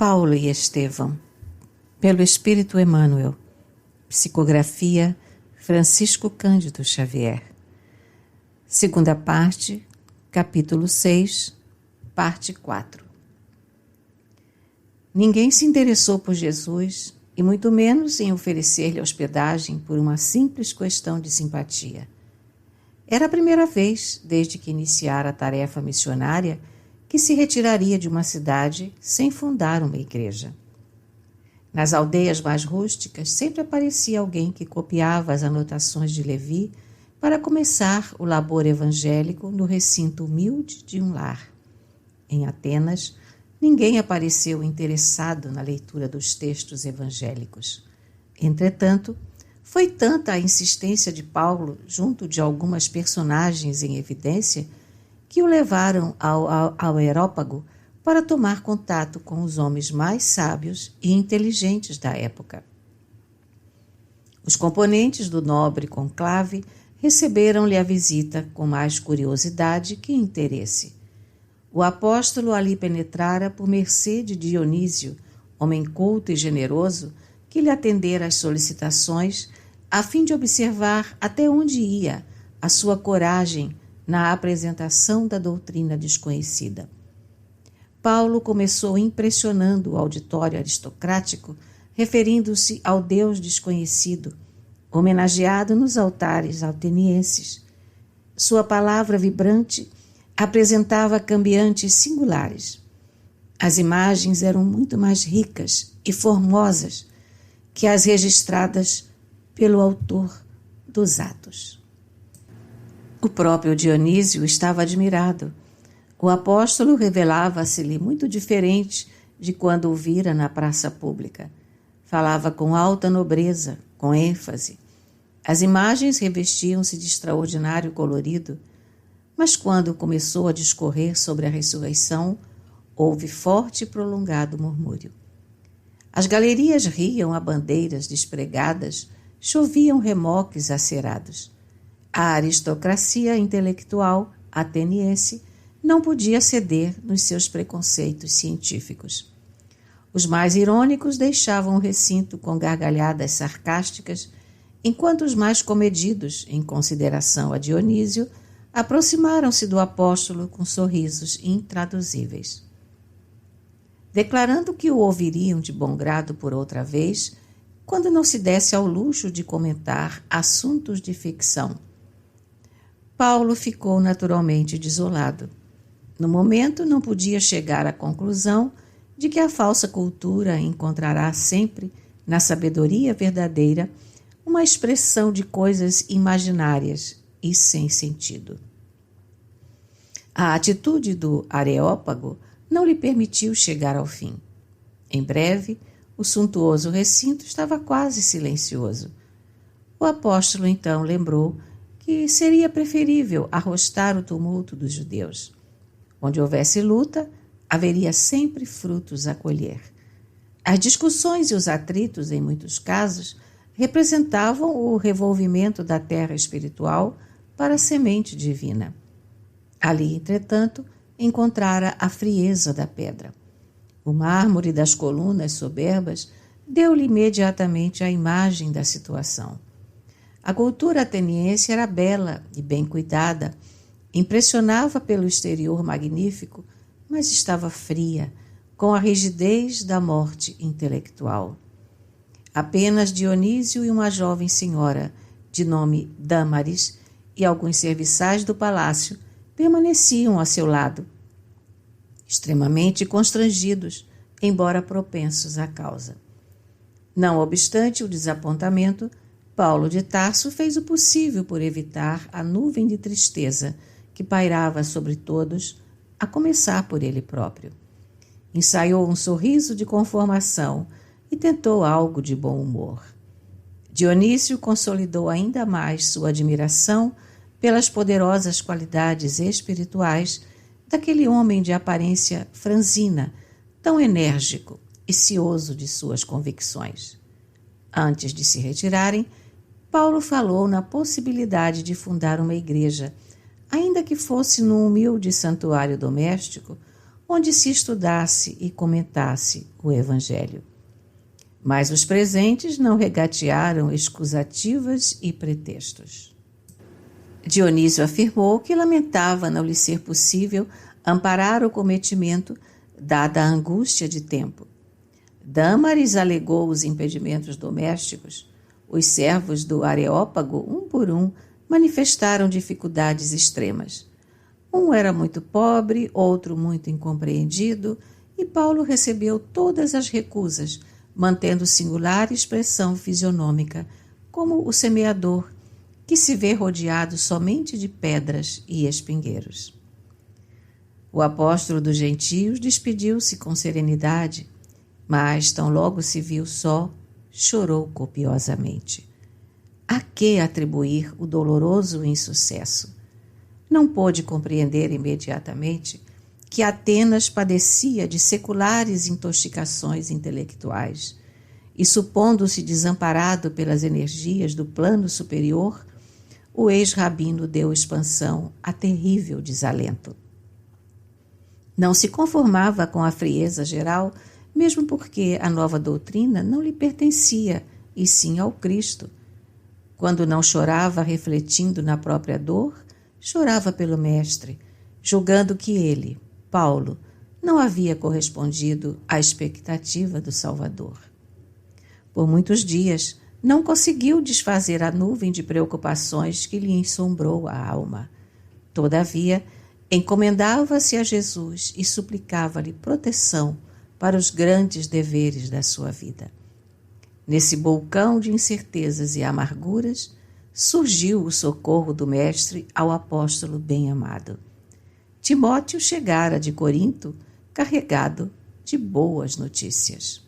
Paulo e Estevão, pelo Espírito Emmanuel. Psicografia Francisco Cândido Xavier. Segunda parte, capítulo 6, parte 4. Ninguém se interessou por Jesus e muito menos em oferecer-lhe hospedagem por uma simples questão de simpatia. Era a primeira vez, desde que iniciara a tarefa missionária, que se retiraria de uma cidade sem fundar uma igreja. Nas aldeias mais rústicas sempre aparecia alguém que copiava as anotações de Levi para começar o labor evangélico no recinto humilde de um lar. Em Atenas, ninguém apareceu interessado na leitura dos textos evangélicos. Entretanto, foi tanta a insistência de Paulo junto de algumas personagens em evidência que o levaram ao Areópago para tomar contato com os homens mais sábios e inteligentes da época. Os componentes do nobre conclave receberam-lhe a visita com mais curiosidade que interesse. O apóstolo ali penetrara por mercê de Dionísio, homem culto e generoso, que lhe atendera às solicitações, a fim de observar até onde ia a sua coragem na apresentação da doutrina desconhecida. Paulo começou impressionando o auditório aristocrático, referindo-se ao Deus desconhecido, homenageado nos altares atenienses. Sua palavra vibrante apresentava cambiantes singulares. As imagens eram muito mais ricas e formosas que as registradas pelo autor dos Atos. O próprio Dionísio estava admirado. O apóstolo revelava-se-lhe muito diferente de quando o vira na praça pública. Falava com alta nobreza, com ênfase. As imagens revestiam-se de extraordinário colorido, mas quando começou a discorrer sobre a ressurreição, houve forte e prolongado murmúrio. As galerias riam a bandeiras despregadas, choviam remoques acerados. A aristocracia intelectual ateniense não podia ceder nos seus preconceitos científicos. Os mais irônicos deixavam o recinto com gargalhadas sarcásticas, enquanto os mais comedidos, em consideração a Dionísio, aproximaram-se do apóstolo com sorrisos intraduzíveis. Declarando que o ouviriam de bom grado por outra vez, quando não se desse ao luxo de comentar assuntos de ficção. Paulo ficou naturalmente desolado. No momento, não podia chegar à conclusão de que a falsa cultura encontrará sempre, na sabedoria verdadeira, uma expressão de coisas imaginárias e sem sentido. A atitude do Areópago não lhe permitiu chegar ao fim. Em breve, o suntuoso recinto estava quase silencioso. O apóstolo então lembrou que seria preferível arrostar o tumulto dos judeus. Onde houvesse luta, haveria sempre frutos a colher. As discussões e os atritos, em muitos casos, representavam o revolvimento da terra espiritual para a semente divina. Ali, entretanto, encontrara a frieza da pedra. O mármore das colunas soberbas deu-lhe imediatamente a imagem da situação. A cultura ateniense era bela e bem cuidada, impressionava pelo exterior magnífico, mas estava fria, com a rigidez da morte intelectual. Apenas Dionísio e uma jovem senhora, de nome Dâmaris, e alguns serviçais do palácio permaneciam a seu lado, extremamente constrangidos, embora propensos à causa. Não obstante o desapontamento, Paulo de Tarso fez o possível por evitar a nuvem de tristeza que pairava sobre todos, a começar por ele próprio. Ensaiou um sorriso de conformação e tentou algo de bom humor. Dionísio consolidou ainda mais sua admiração pelas poderosas qualidades espirituais daquele homem de aparência franzina, tão enérgico e cioso de suas convicções. Antes de se retirarem, Paulo falou na possibilidade de fundar uma igreja, ainda que fosse num humilde santuário doméstico, onde se estudasse e comentasse o Evangelho. Mas os presentes não regatearam escusativas e pretextos. Dionísio afirmou que lamentava não lhe ser possível amparar o cometimento, dada a angústia de tempo. Dâmaris alegou os impedimentos domésticos. Os servos do Areópago, um por um, manifestaram dificuldades extremas. Um era muito pobre, outro muito incompreendido, e Paulo recebeu todas as recusas, mantendo singular expressão fisionômica, como o semeador, que se vê rodeado somente de pedras e espingueiros. O apóstolo dos gentios despediu-se com serenidade, mas, tão logo se viu só, chorou copiosamente. A que atribuir o doloroso insucesso? Não pôde compreender imediatamente que Atenas padecia de seculares intoxicações intelectuais e, supondo-se desamparado pelas energias do plano superior, o ex-rabino deu expansão a terrível desalento. Não se conformava com a frieza geral, mesmo porque a nova doutrina não lhe pertencia, e sim ao Cristo. Quando não chorava refletindo na própria dor, chorava pelo Mestre, julgando que ele, Paulo, não havia correspondido à expectativa do Salvador. Por muitos dias, não conseguiu desfazer a nuvem de preocupações que lhe ensombrou a alma. Todavia, encomendava-se a Jesus e suplicava-lhe proteção para os grandes deveres da sua vida. Nesse vulcão de incertezas e amarguras, surgiu o socorro do Mestre ao apóstolo bem-amado. Timóteo chegara de Corinto carregado de boas notícias.